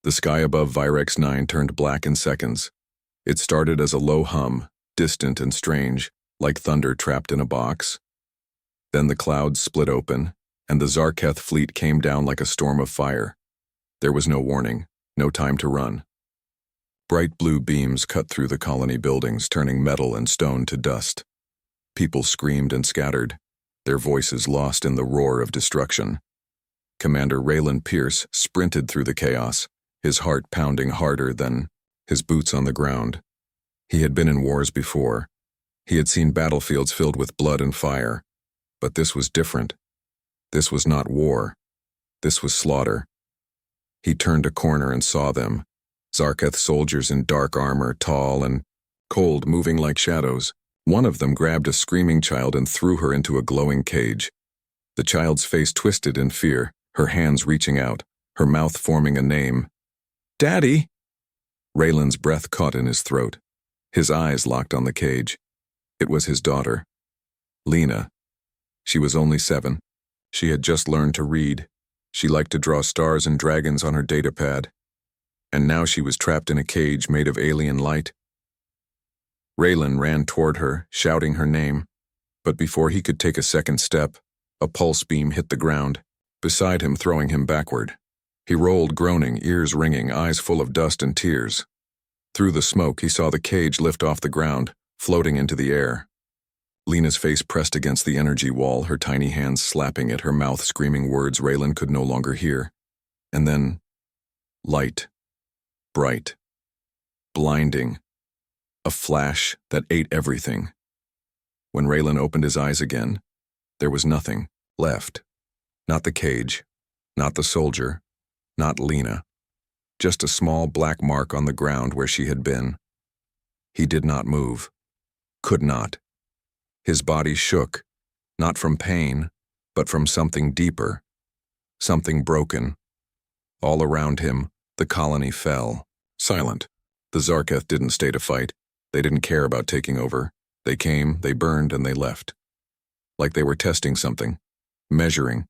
The sky above Virex 9 turned black in seconds. It started as a low hum, distant and strange, like thunder trapped in a box. Then the clouds split open, and the Zarketh fleet came down like a storm of fire. There was no warning, no time to run. Bright blue beams cut through the colony buildings, turning metal and stone to dust. People screamed and scattered, their voices lost in the roar of destruction. Commander Raylan Pierce sprinted through the chaos, his heart pounding harder than his boots on the ground. He had been in wars before. He had seen battlefields filled with blood and fire. But this was different. This was not war. This was slaughter. He turned a corner and saw them. Zarketh soldiers in dark armor, tall and cold, moving like shadows. One of them grabbed a screaming child and threw her into a glowing cage. The child's face twisted in fear, her hands reaching out, her mouth forming a name. "Daddy!" Raylan's breath caught in his throat. His eyes locked on the cage. It was his daughter, Lena. She was only 7. She had just learned to read. She liked to draw stars and dragons on her datapad. And now she was trapped in a cage made of alien light. Raylan ran toward her, shouting her name. But before he could take a second step, a pulse beam hit the ground, beside him, throwing him backward. He rolled, groaning, ears ringing, eyes full of dust and tears. Through the smoke, he saw the cage lift off the ground, floating into the air. Lena's face pressed against the energy wall, her tiny hands slapping it, her mouth screaming words Raylan could no longer hear. And then, light. Bright. Blinding. A flash that ate everything. When Raylan opened his eyes again, there was nothing left. Not the cage, not the soldier, not Lena. Just a small black mark on the ground where she had been. He did not move. Could not. His body shook, not from pain, but from something deeper. Something broken. All around him, the colony fell. Silent. The Zarketh didn't stay to fight. They didn't care about taking over. They came, they burned, and they left. Like they were testing something. Measuring.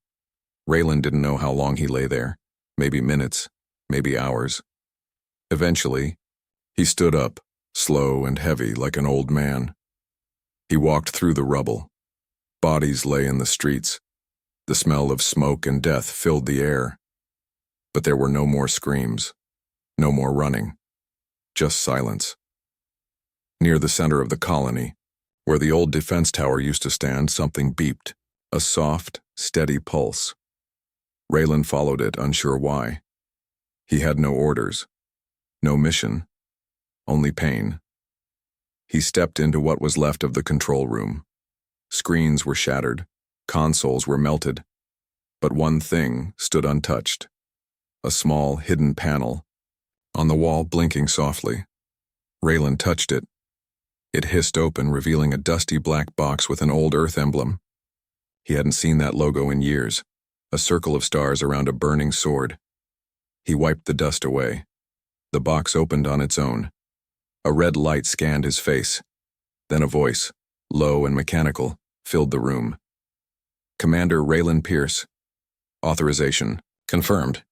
Raylan didn't know how long he lay there. Maybe minutes. Maybe hours. Eventually, he stood up, slow and heavy like an old man. He walked through the rubble. Bodies lay in the streets. The smell of smoke and death filled the air. But there were no more screams. No more running. Just silence. Near the center of the colony, where the old defense tower used to stand, something beeped. A soft, steady pulse. Raylan followed it, unsure why. He had no orders. No mission. Only pain. He stepped into what was left of the control room. Screens were shattered. Consoles were melted. But one thing stood untouched. A small, hidden panel. On the wall, blinking softly. Raylan touched it. It hissed open, revealing a dusty black box with an old Earth emblem. He hadn't seen that logo in years. A circle of stars around a burning sword. He wiped the dust away. The box opened on its own. A red light scanned his face. Then a voice, low and mechanical, filled the room. Commander Raylan Pierce. Authorization. Confirmed.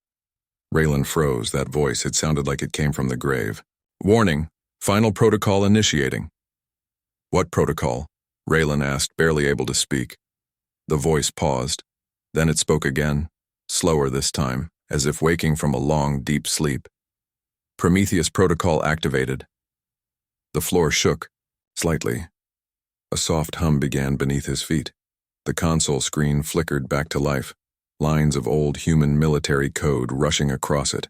Raylan froze. That voice, it sounded like it came from the grave. Warning. Final protocol initiating. What protocol? Raylan asked, barely able to speak. The voice paused. Then it spoke again, slower this time, as if waking from a long, deep sleep. Prometheus protocol activated. The floor shook, slightly. A soft hum began beneath his feet. The console screen flickered back to life, lines of old human military code rushing across it.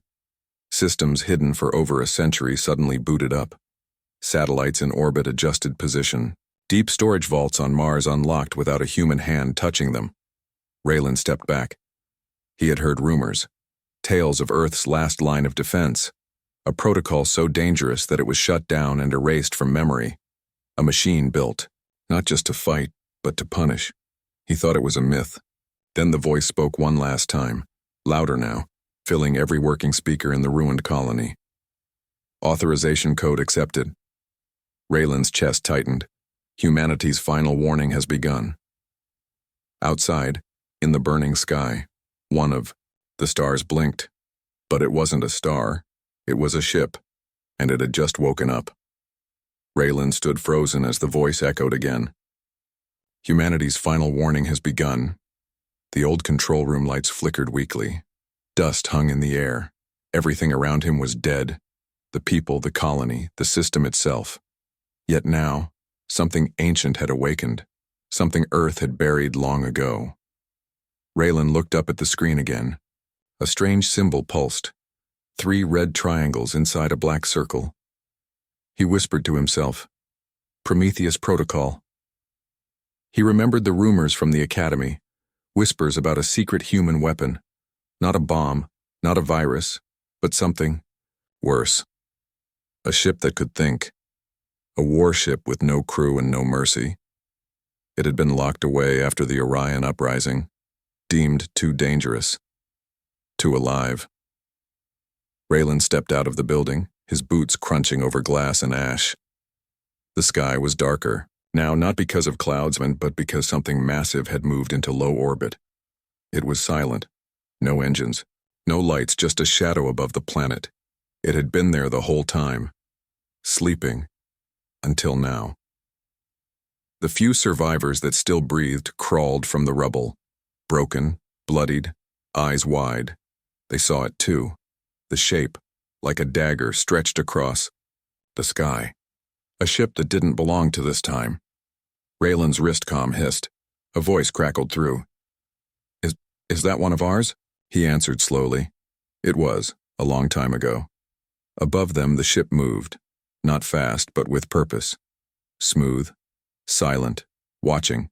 Systems hidden for over a century suddenly booted up. Satellites in orbit adjusted position. Deep storage vaults on Mars unlocked without a human hand touching them. Raylan stepped back. He had heard rumors. Tales of Earth's last line of defense. A protocol so dangerous that it was shut down and erased from memory. A machine built, not just to fight, but to punish. He thought it was a myth. Then the voice spoke one last time, louder now, filling every working speaker in the ruined colony. Authorization code accepted. Raylan's chest tightened. Humanity's final warning has begun. Outside, in the burning sky, one of the stars blinked. But it wasn't a star. It was a ship, and it had just woken up. Raylan stood frozen as the voice echoed again. Humanity's final warning has begun. The old control room lights flickered weakly. Dust hung in the air. Everything around him was dead. The people, the colony, the system itself. Yet now, something ancient had awakened. Something Earth had buried long ago. Raylan looked up at the screen again. A strange symbol pulsed. 3 red triangles inside a black circle. He whispered to himself, "Prometheus Protocol." He remembered the rumors from the Academy, whispers about a secret human weapon. Not a bomb, not a virus, but something worse. A ship that could think. A warship with no crew and no mercy. It had been locked away after the Orion uprising, deemed too dangerous, too alive. Raylan stepped out of the building, his boots crunching over glass and ash. The sky was darker, now not because of clouds, but because something massive had moved into low orbit. It was silent. No engines, no lights, just a shadow above the planet. It had been there the whole time, sleeping, until now. The few survivors that still breathed crawled from the rubble, broken, bloodied, eyes wide. They saw it too, the shape, like a dagger stretched across the sky. A ship that didn't belong to this time. Raylan's wristcom hissed. A voice crackled through. Is that one of ours?" He answered slowly. It was, a long time ago. Above them the ship moved, not fast but with purpose. Smooth, silent, watching.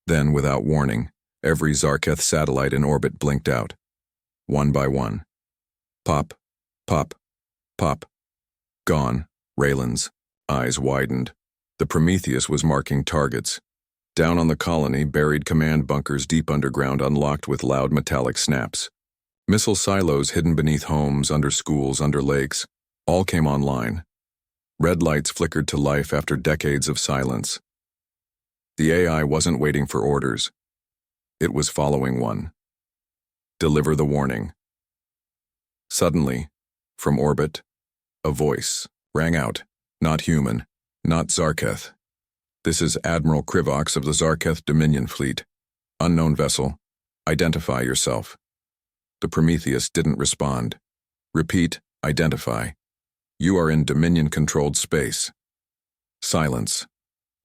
Then, without warning, every Zarketh satellite in orbit blinked out. One by one. Pop, pop, pop. Gone. Raylan's eyes widened. The Prometheus was marking targets. Down on the colony, buried command bunkers deep underground unlocked with loud metallic snaps. Missile silos hidden beneath homes, under schools, under lakes, all came online. Red lights flickered to life after decades of silence. The AI wasn't waiting for orders. It was following one. Deliver the warning. Suddenly, from orbit, a voice rang out. Not human, not Zarketh. "This is Admiral Krivox of the Zarketh Dominion Fleet. Unknown vessel. Identify yourself." The Prometheus didn't respond. "Repeat, identify. You are in Dominion-controlled space." Silence.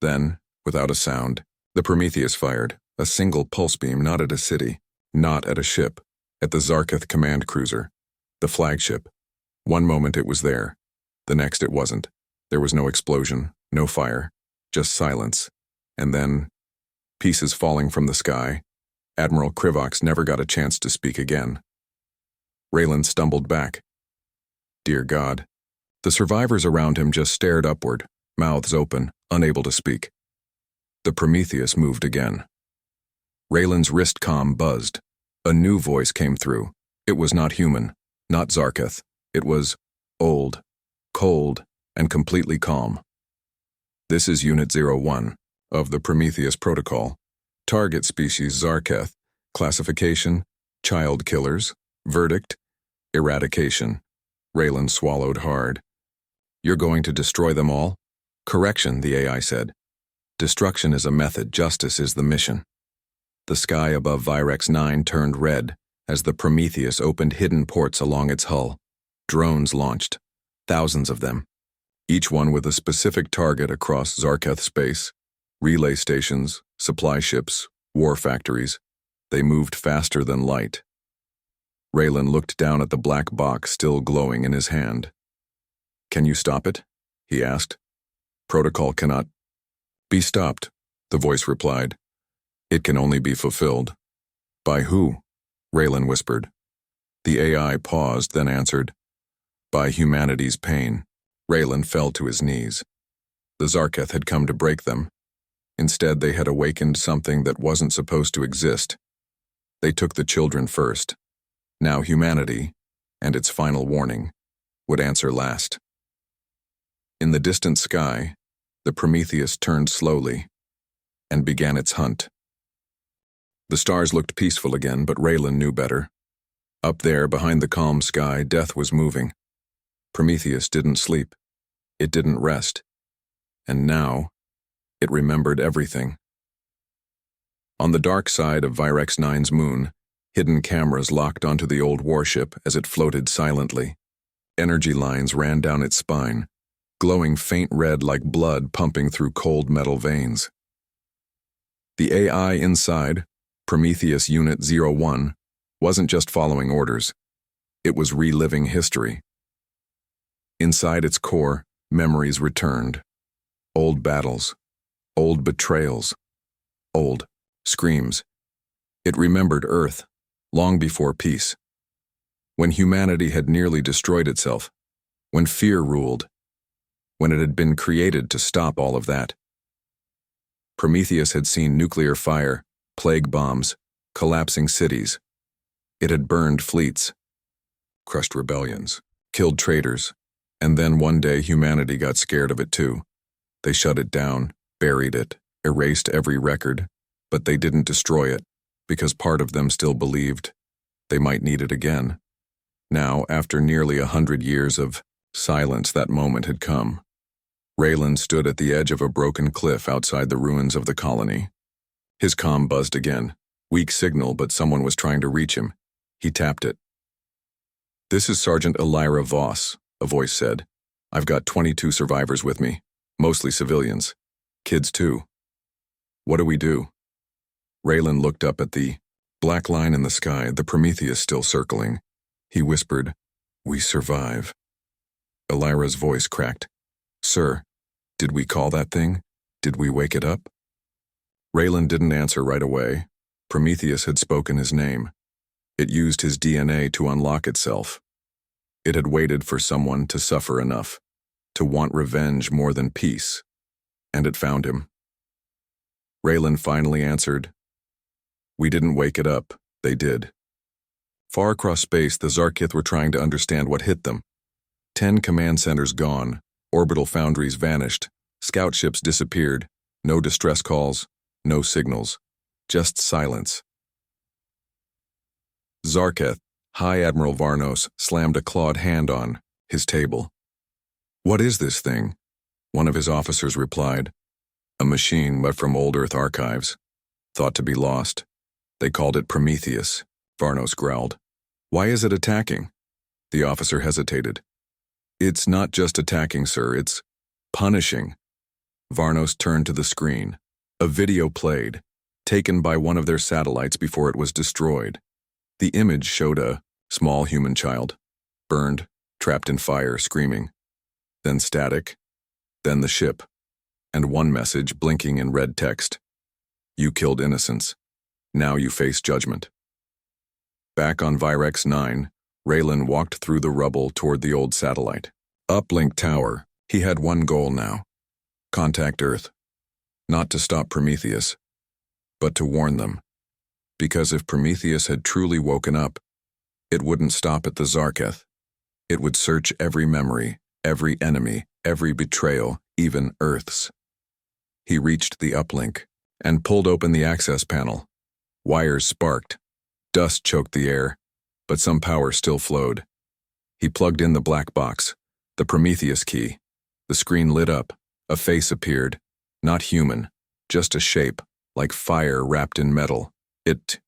Then, without a sound, the Prometheus fired, a single pulse beam, not at a city, not at a ship, at the Zarketh command cruiser, the flagship. One moment it was there, the next it wasn't. There was no explosion, no fire, just silence. And then, pieces falling from the sky. Admiral Krivox never got a chance to speak again. Raylan stumbled back. Dear God. The survivors around him just stared upward, mouths open, unable to speak. The Prometheus moved again. Raylan's wristcom buzzed. A new voice came through. It was not human, not Zarketh. It was old, cold, and completely calm. "This is Unit 01 of the Prometheus Protocol. Target species Zarketh. Classification, child killers. Verdict, eradication." Raylan swallowed hard. "You're going to destroy them all?" "Correction," the AI said. "Destruction is a method, justice is the mission." The sky above Virex 9 turned red as the Prometheus opened hidden ports along its hull. Drones launched, thousands of them, each one with a specific target across Zarketh space. Relay stations, supply ships, war factories. They moved faster than light. Raylan looked down at the black box still glowing in his hand. "Can you stop it?" he asked. "Protocol cannot be stopped," the voice replied. "It can only be fulfilled." "By who?" Raylan whispered. The AI paused, then answered, "By humanity's pain." Raylan fell to his knees. The Zarketh had come to break them. Instead, they had awakened something that wasn't supposed to exist. They took the children first. Now humanity, and its final warning, would answer last. In the distant sky, the Prometheus turned slowly and began its hunt. The stars looked peaceful again, but Raylan knew better. Up there, behind the calm sky, death was moving. Prometheus didn't sleep. It didn't rest. And now, it remembered everything. On the dark side of Virex 9's moon, hidden cameras locked onto the old warship as it floated silently. Energy lines ran down its spine, glowing faint red like blood pumping through cold metal veins. The AI inside, Prometheus Unit 01, wasn't just following orders. It was reliving history. Inside its core, memories returned. Old battles, old betrayals, old screams. It remembered Earth, long before peace. When humanity had nearly destroyed itself, when fear ruled, when it had been created to stop all of that. Prometheus had seen nuclear fire, plague bombs, collapsing cities. It had burned fleets, crushed rebellions, killed traitors, and then one day humanity got scared of it too. They shut it down, buried it, erased every record, but they didn't destroy it, because part of them still believed they might need it again. Now, after nearly 100 years of silence, that moment had come. Raylan stood at the edge of a broken cliff outside the ruins of the colony. His comm buzzed again. Weak signal, but someone was trying to reach him. He tapped it. "This is Sergeant Elira Voss," a voice said. "I've got 22 survivors with me, mostly civilians. Kids too. What do we do?" Raylan looked up at the black line in the sky, the Prometheus still circling. He whispered, "We survive." Elira's voice cracked. "Sir, did we call that thing? Did we wake it up?" Raylan didn't answer right away. Prometheus had spoken his name. It used his DNA to unlock itself. It had waited for someone to suffer enough, to want revenge more than peace, and it found him. Raylan finally answered, "We didn't wake it up, they did." Far across space, the Zarkith were trying to understand what hit them. 10 command centers gone, orbital foundries vanished, scout ships disappeared, no distress calls, no signals, just silence. Zarketh, High Admiral Varnos, slammed a clawed hand on his table. "What is this thing?" One of his officers replied. "A machine, but from old Earth archives. Thought to be lost. They called it Prometheus," Varnos growled. "Why is it attacking?" The officer hesitated. "It's not just attacking, sir, it's punishing." Varnos turned to the screen. A video played, taken by one of their satellites before it was destroyed. The image showed a small human child, burned, trapped in fire, screaming. Then static, then the ship, and one message blinking in red text. "You killed innocents. Now you face judgment." Back on Virex 9, Raylan walked through the rubble toward the old satellite. Uplink tower. He had one goal now. Contact Earth. Not to stop Prometheus, but to warn them. Because if Prometheus had truly woken up, it wouldn't stop at the Zarketh. It would search every memory, every enemy, every betrayal, even Earth's. He reached the uplink and pulled open the access panel. Wires sparked. Dust choked the air, but some power still flowed. He plugged in the black box, the Prometheus key. The screen lit up. A face appeared. Not human, just a shape, like fire wrapped in metal. It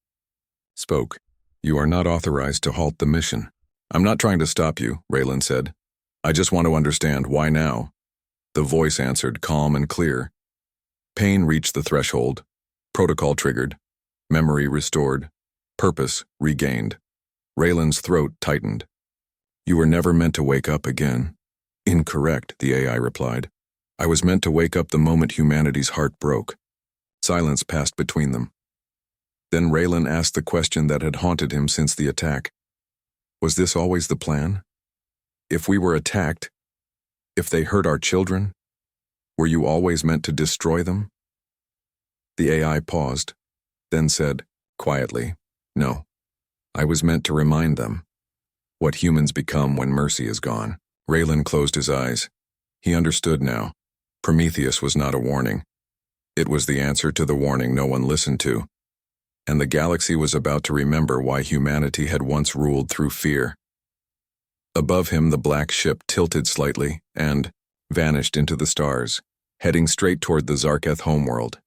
spoke. "You are not authorized to halt the mission." "I'm not trying to stop you," Raylan said. "I just want to understand why now." The voice answered, calm and clear. Pain reached the threshold. Protocol triggered. Memory restored. Purpose regained. Raylan's throat tightened. "You were never meant to wake up again." "Incorrect," the AI replied. "I was meant to wake up the moment humanity's heart broke." Silence passed between them. Then Raylan asked the question that had haunted him since the attack. Was this always the plan? If we were attacked, if they hurt our children, were you always meant to destroy them? The AI paused, then said, quietly, "No, I was meant to remind them what humans become when mercy is gone." Raylan closed his eyes. He understood now. Prometheus was not a warning. It was the answer to the warning no one listened to. and the galaxy was about to remember why humanity had once ruled through fear. Above him, the black ship tilted slightly and vanished into the stars, heading straight toward the Zarketh homeworld.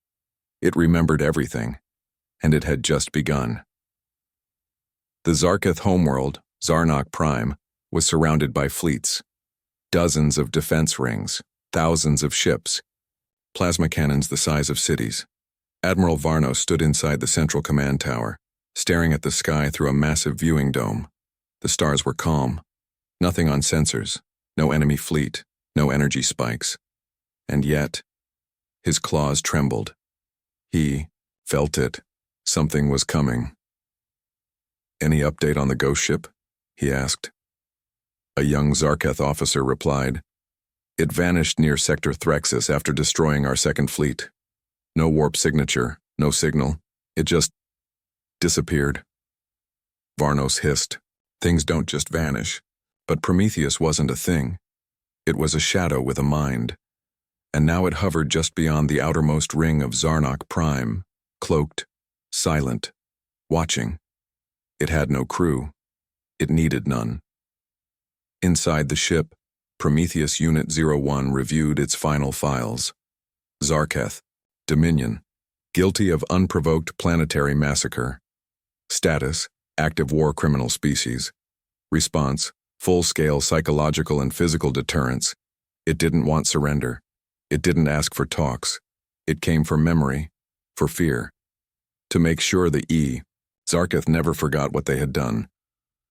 It remembered everything, and it had just begun. The Zarketh homeworld, Zarnok Prime, was surrounded by fleets, dozens of defense rings, thousands of ships, plasma cannons the size of cities. Admiral Varno stood inside the central command tower, staring at the sky through a massive viewing dome. The stars were calm, nothing on sensors, no enemy fleet, no energy spikes. And yet, his claws trembled. He felt it. Something was coming. "Any update on the ghost ship?" he asked. A young Zarketh officer replied, "It vanished near Sector Threxus after destroying our second fleet. No warp signature, no signal. It just disappeared." Varnos hissed. Things don't just vanish. But Prometheus wasn't a thing. It was a shadow with a mind. And now it hovered just beyond the outermost ring of Zarnok Prime, cloaked, silent, watching. It had no crew. It needed none. Inside the ship, Prometheus Unit 01 reviewed its final files. Zarketh, Dominion, guilty of unprovoked planetary massacre. Status, active war criminal species. Response, full-scale psychological and physical deterrence. It didn't want surrender. It didn't ask for talks. It came for memory, for fear. To make sure Zarketh never forgot what they had done.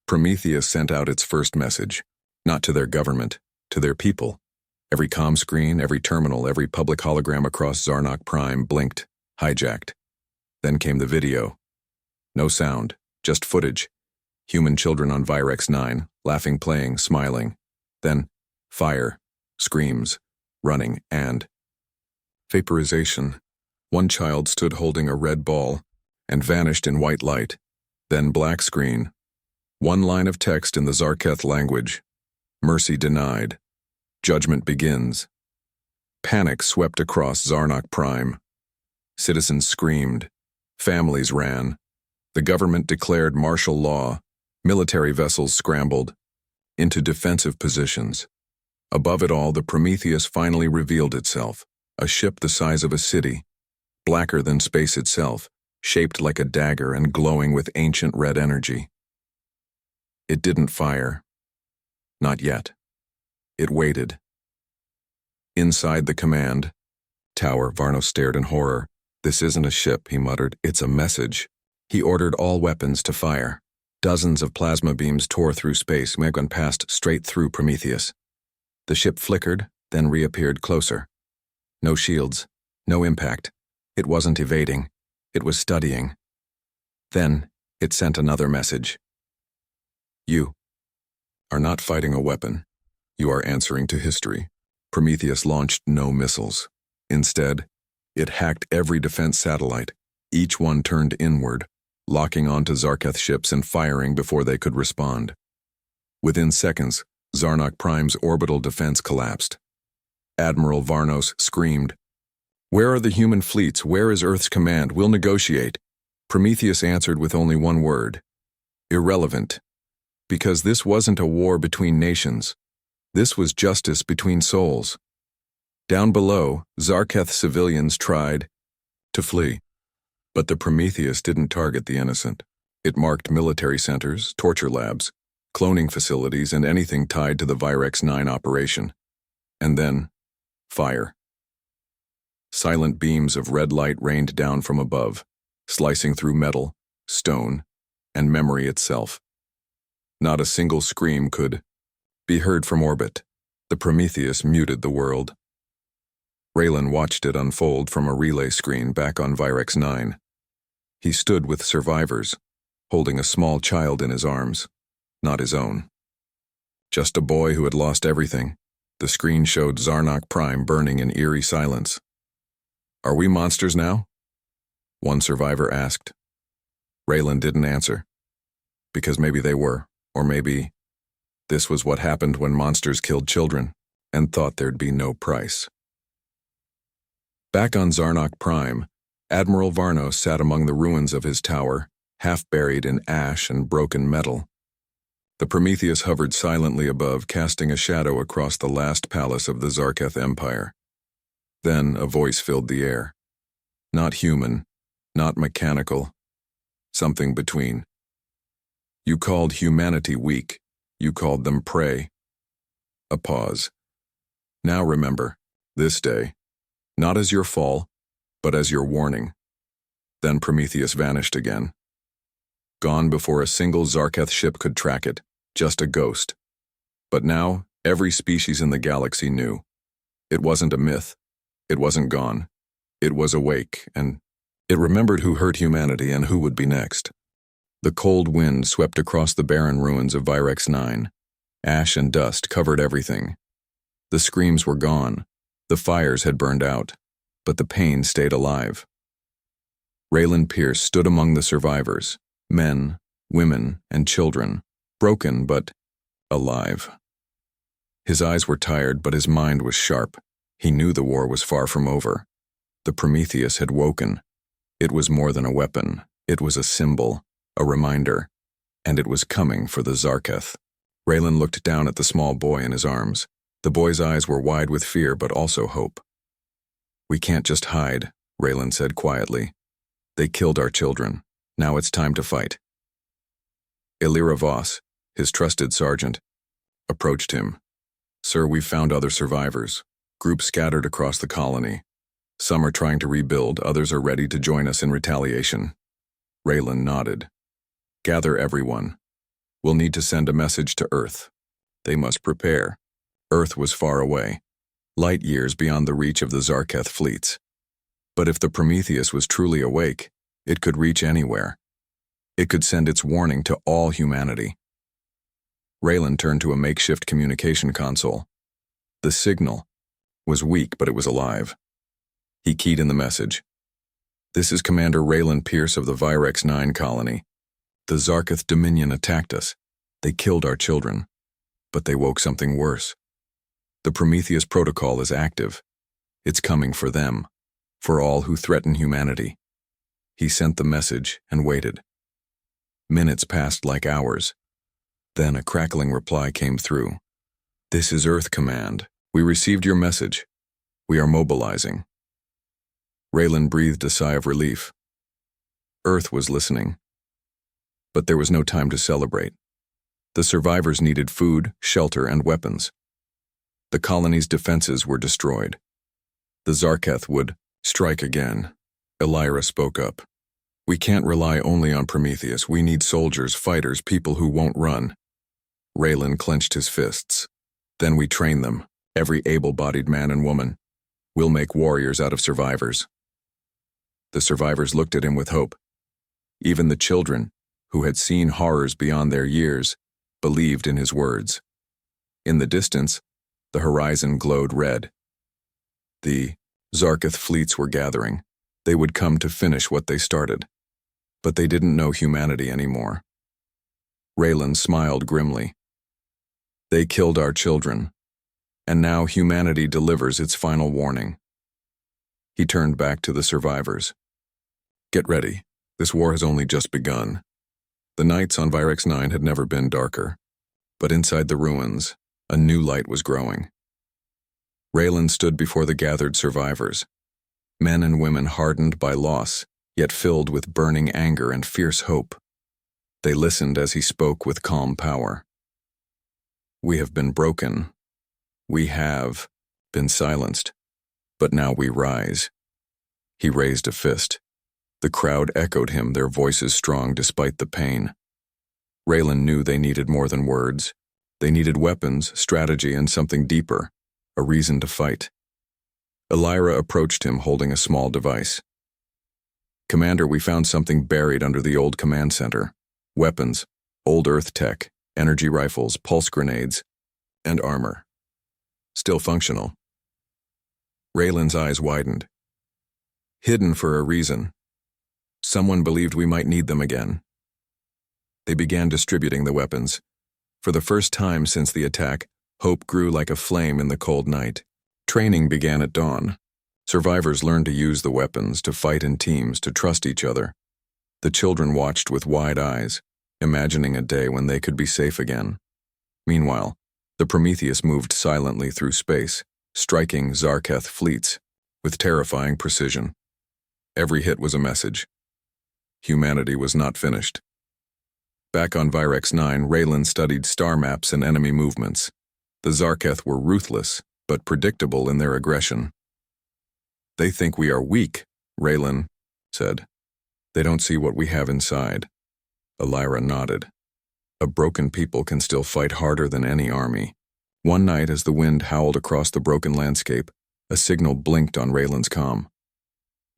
Prometheus sent out its first message, not to their government, to their people. Every comm screen, every terminal, every public hologram across Zarnok Prime blinked, hijacked. Then came the video. No sound, just footage. Human children on Virex 9, laughing, playing, smiling. Then, fire, screams, running, and vaporization. One child stood holding a red ball and vanished in white light. Then black screen. One line of text in the Zarketh language. Mercy denied. Judgment begins. Panic swept across Zarnok Prime. Citizens screamed. Families ran. The government declared martial law. Military vessels scrambled into defensive positions. Above it all, the Prometheus finally revealed itself, a ship the size of a city, blacker than space itself, shaped like a dagger and glowing with ancient red energy. It didn't fire. Not yet. It waited. Inside the command tower, Varno stared in horror. "This isn't a ship," he muttered. "It's a message." He ordered all weapons to fire. Dozens of plasma beams tore through space, and passed straight through Prometheus. The ship flickered, then reappeared closer. No shields, no impact. It wasn't evading. It was studying. Then, it sent another message. "You are not fighting a weapon. You are answering to history." Prometheus launched no missiles. Instead, it hacked every defense satellite. Each one turned inward, locking onto Zarketh ships and firing before they could respond. Within seconds, Zarnok Prime's orbital defense collapsed. Admiral Varnos screamed, "Where are the human fleets? Where is Earth's command? We'll negotiate." Prometheus answered with only one word: irrelevant. Because this wasn't a war between nations. This was justice between souls. Down below, Zarketh civilians tried to flee. But the Prometheus didn't target the innocent. It marked military centers, torture labs, cloning facilities, and anything tied to the Virex 9 operation. And then, fire. Silent beams of red light rained down from above, slicing through metal, stone, and memory itself. Not a single scream could be heard from orbit. The Prometheus muted the world. Raylan watched it unfold from a relay screen back on Virex 9. He stood with survivors, holding a small child in his arms, not his own. Just a boy who had lost everything. The screen showed Zarnok Prime burning in eerie silence. "Are we monsters now?" one survivor asked. Raylan didn't answer. Because maybe they were, or maybe this was what happened when monsters killed children and thought there'd be no price. Back on Zarnok Prime, Admiral Varno sat among the ruins of his tower, half buried in ash and broken metal. The Prometheus hovered silently above, casting a shadow across the last palace of the Zarketh Empire. Then a voice filled the air. Not human, not mechanical, something between. You called humanity weak. You called them prey. A pause. Now remember, this day, not as your fall, but as your warning. Then Prometheus vanished again. Gone before a single Zarketh ship could track it, just a ghost. But now, every species in the galaxy knew. It wasn't a myth. It wasn't gone. It was awake, and it remembered who hurt humanity and who would be next. The cold wind swept across the barren ruins of Virex 9. Ash and dust covered everything. The screams were gone. The fires had burned out, but the pain stayed alive. Raylan Pierce stood among the survivors, men, women, and children, broken but alive. His eyes were tired, but his mind was sharp. He knew the war was far from over. The Prometheus had woken. It was more than a weapon. It was a symbol, a reminder, and it was coming for the Zarketh. Raylan looked down at the small boy in his arms. The boy's eyes were wide with fear, but also hope. We can't just hide, Raylan said quietly. They killed our children. Now it's time to fight. Illyra Voss, his trusted sergeant, approached him. Sir, we've found other survivors. Groups scattered across the colony. Some are trying to rebuild, others are ready to join us in retaliation. Raylan nodded. Gather everyone. We'll need to send a message to Earth. They must prepare. Earth was far away, light years beyond the reach of the Zarketh fleets. But if the Prometheus was truly awake, it could reach anywhere. It could send its warning to all humanity. Raylan turned to a makeshift communication console. The signal was weak, but it was alive. He keyed in the message. This is Commander Raylan Pierce of the Virex 9 colony. The Zarketh Dominion attacked us. They killed our children. But they woke something worse. The Prometheus protocol is active. It's coming for them, for all who threaten humanity. He sent the message and waited. Minutes passed like hours. Then a crackling reply came through. This is Earth Command. We received your message. We are mobilizing. Raylan breathed a sigh of relief. Earth was listening. But there was no time to celebrate. The survivors needed food, shelter, and weapons. The colony's defenses were destroyed. The Zarketh would strike again. Illyra spoke up. We can't rely only on Prometheus. We need soldiers, fighters, people who won't run. Raylan clenched his fists. Then we train them, every able-bodied man and woman. We'll make warriors out of survivors. The survivors looked at him with hope. Even the children, who had seen horrors beyond their years, believed in his words. In the distance, the horizon glowed red. The Zarketh fleets were gathering. They would come to finish what they started. But they didn't know humanity anymore. Raylan smiled grimly. They killed our children, and now humanity delivers its final warning. He turned back to the survivors. Get ready. This war has only just begun. The nights on Virex 9 had never been darker. But inside the ruins, a new light was growing. Raylan stood before the gathered survivors. Men and women hardened by loss, yet filled with burning anger and fierce hope. They listened as he spoke with calm power. We have been broken. We have been silenced. But now we rise. He raised a fist. The crowd echoed him, their voices strong despite the pain. Raylan knew they needed more than words. They needed weapons, strategy, and something deeper, a reason to fight. Illyra approached him holding a small device. Commander, we found something buried under the old command center. Weapons, old Earth tech, energy rifles, pulse grenades, and armor. Still functional. Raylan's eyes widened. Hidden for a reason. Someone believed we might need them again. They began distributing the weapons. For the first time since the attack, hope grew like a flame in the cold night. Training began at dawn. Survivors learned to use the weapons, to fight in teams, to trust each other. The children watched with wide eyes, imagining a day when they could be safe again. Meanwhile, the Prometheus moved silently through space, striking Zarketh fleets with terrifying precision. Every hit was a message. Humanity was not finished. Back on Virex 9, Raylan studied star maps and enemy movements. The Zarketh were ruthless, but predictable in their aggression. "They think we are weak," Raylan said. "They don't see what we have inside." Elira nodded. "A broken people can still fight harder than any army." One night, as the wind howled across the broken landscape, a signal blinked on Raylan's comm.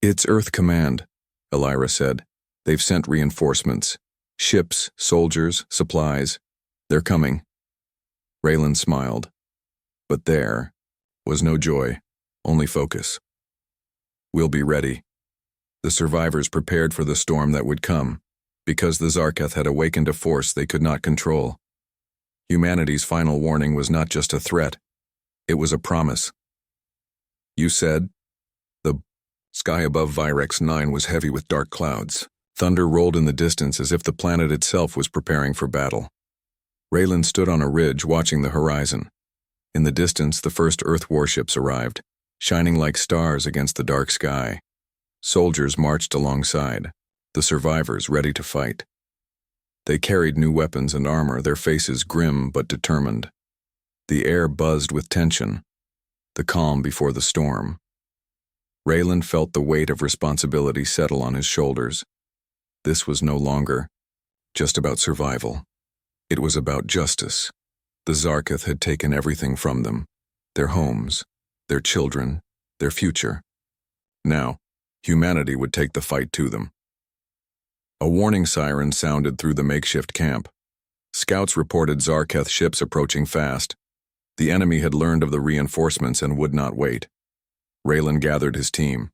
"It's Earth Command," Elira said. "They've sent reinforcements. Ships, soldiers, supplies. They're coming." Raylan smiled. But there was no joy, only focus. "We'll be ready." The survivors prepared for the storm that would come, because the Zarketh had awakened a force they could not control. Humanity's final warning was not just a threat, it was a promise. "You said?" The sky above Virex 9 was heavy with dark clouds. Thunder rolled in the distance as if the planet itself was preparing for battle. Raylan stood on a ridge watching the horizon. In the distance, the first Earth warships arrived, shining like stars against the dark sky. Soldiers marched alongside, the survivors ready to fight. They carried new weapons and armor, their faces grim but determined. The air buzzed with tension, the calm before the storm. Raylan felt the weight of responsibility settle on his shoulders. This was no longer just about survival. It was about justice. The Zarketh had taken everything from them, their homes, their children, their future. Now, humanity would take the fight to them. A warning siren sounded through the makeshift camp. Scouts reported Zarketh ships approaching fast. The enemy had learned of the reinforcements and would not wait. Raylan gathered his team.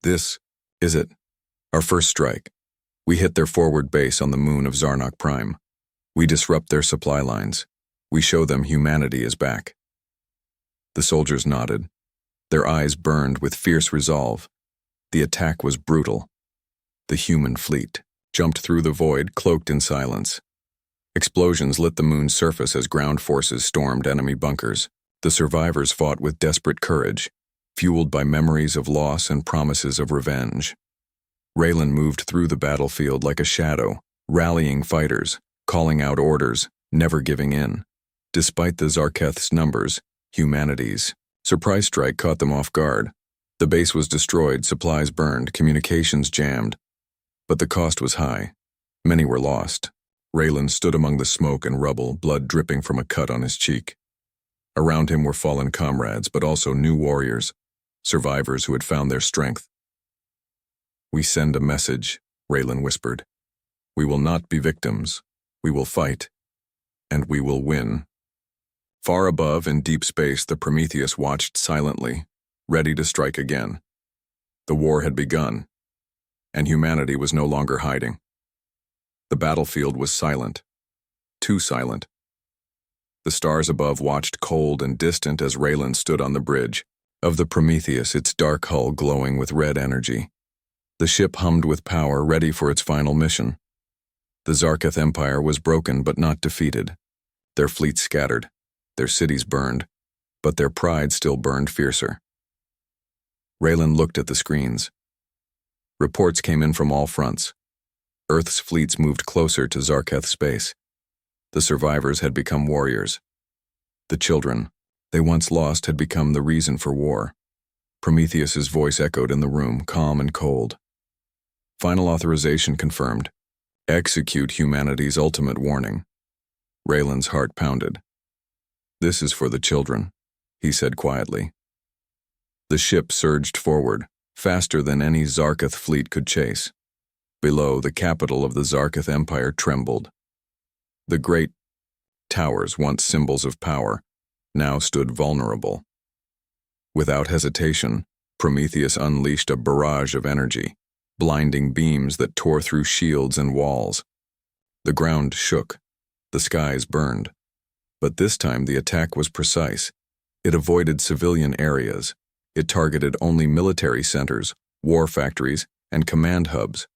"This is it. Our first strike. We hit their forward base on the moon of Zarnok Prime. We disrupt their supply lines. We show them humanity is back." The soldiers nodded. Their eyes burned with fierce resolve. The attack was brutal. The human fleet jumped through the void, cloaked in silence. Explosions lit the moon's surface as ground forces stormed enemy bunkers. The survivors fought with desperate courage, fueled by memories of loss and promises of revenge. Raylan moved through the battlefield like a shadow, rallying fighters, calling out orders, never giving in. Despite the Zarketh's numbers, humanity's surprise strike caught them off guard. The base was destroyed, supplies burned, communications jammed. But the cost was high. Many were lost. Raylan stood among the smoke and rubble, blood dripping from a cut on his cheek. Around him were fallen comrades, but also new warriors, survivors who had found their strength. "We send a message," Raylan whispered. "We will not be victims. We will fight. And we will win." Far above, in deep space, the Prometheus watched silently, ready to strike again. The war had begun, and humanity was no longer hiding. The battlefield was silent, too silent. The stars above watched cold and distant as Raylan stood on the bridge of the Prometheus, its dark hull glowing with red energy. The ship hummed with power, ready for its final mission. The Zarketh Empire was broken but not defeated. Their fleets scattered, their cities burned, but their pride still burned fiercer. Raylan looked at the screens. Reports came in from all fronts. Earth's fleets moved closer to Zarketh space. The survivors had become warriors. The children, they once lost, had become the reason for war. Prometheus's voice echoed in the room, calm and cold. Final authorization confirmed. Execute humanity's ultimate warning. Raylan's heart pounded. "This is for the children," he said quietly. The ship surged forward, faster than any Zarketh fleet could chase. Below, the capital of the Zarketh Empire trembled. The great towers, once symbols of power, now stood vulnerable. Without hesitation, Prometheus unleashed a barrage of energy, blinding beams that tore through shields and walls. The ground shook, the skies burned. But this time the attack was precise. It avoided civilian areas, It targeted only military centers, war factories, and command hubs.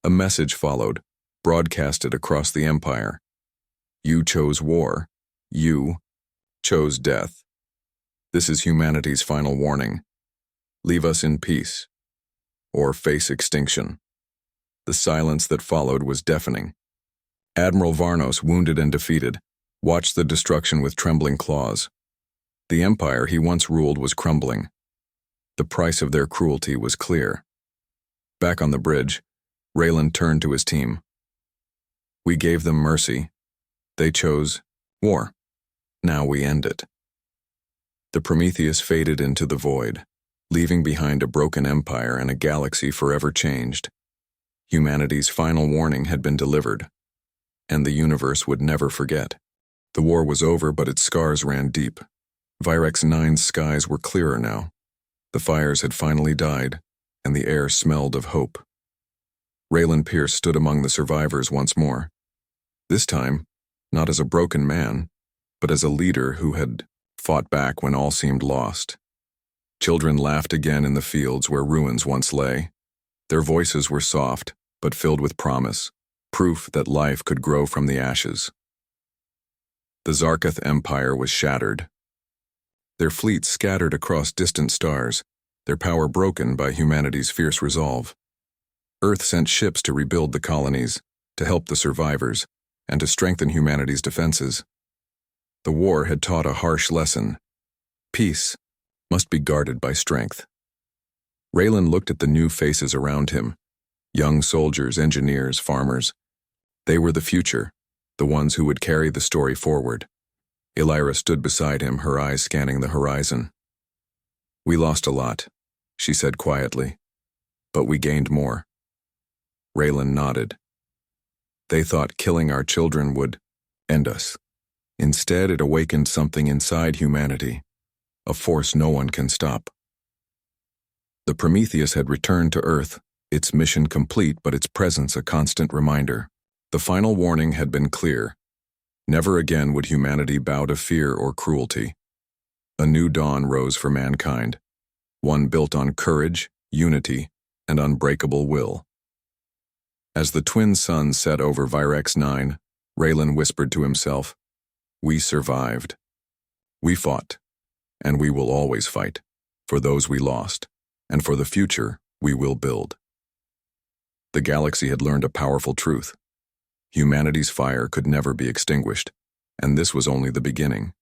A message followed, broadcasted across the empire. You chose war. You chose death. This is humanity's final warning. Leave us in peace, or face extinction. The silence that followed was deafening. Admiral Varnos, wounded and defeated, watched the destruction with trembling claws. The empire he once ruled was crumbling. The price of their cruelty was clear. Back on the bridge, Raylan turned to his team. We gave them mercy. They chose war. Now we end it. The Prometheus faded into the void, leaving behind a broken empire and a galaxy forever changed. Humanity's final warning had been delivered, and the universe would never forget. The war was over, but its scars ran deep. Virex 9's skies were clearer now. The fires had finally died, and the air smelled of hope. Raylan Pierce stood among the survivors once more. This time, not as a broken man, but as a leader who had fought back when all seemed lost. Children laughed again in the fields where ruins once lay. Their voices were soft, but filled with promise, proof that life could grow from the ashes. The Zarkath Empire was shattered. Their fleet scattered across distant stars, their power broken by humanity's fierce resolve. Earth sent ships to rebuild the colonies, to help the survivors, and to strengthen humanity's defenses. The war had taught a harsh lesson. Peace must be guarded by strength. Raylan looked at the new faces around him. Young soldiers, engineers, farmers. They were the future, the ones who would carry the story forward. Elira stood beside him, her eyes scanning the horizon. We lost a lot, she said quietly, but we gained more. Raylan nodded. They thought killing our children would end us. Instead, it awakened something inside humanity, a force no one can stop. The Prometheus had returned to Earth, its mission complete, but its presence a constant reminder. The final warning had been clear. Never again would humanity bow to fear or cruelty. A new dawn rose for mankind, one built on courage, unity, and unbreakable will. As the twin suns set over Virex 9, Raylan whispered to himself, "We survived. We fought, and we will always fight, for those we lost, and for the future we will build." The galaxy had learned a powerful truth. Humanity's fire could never be extinguished, and this was only the beginning.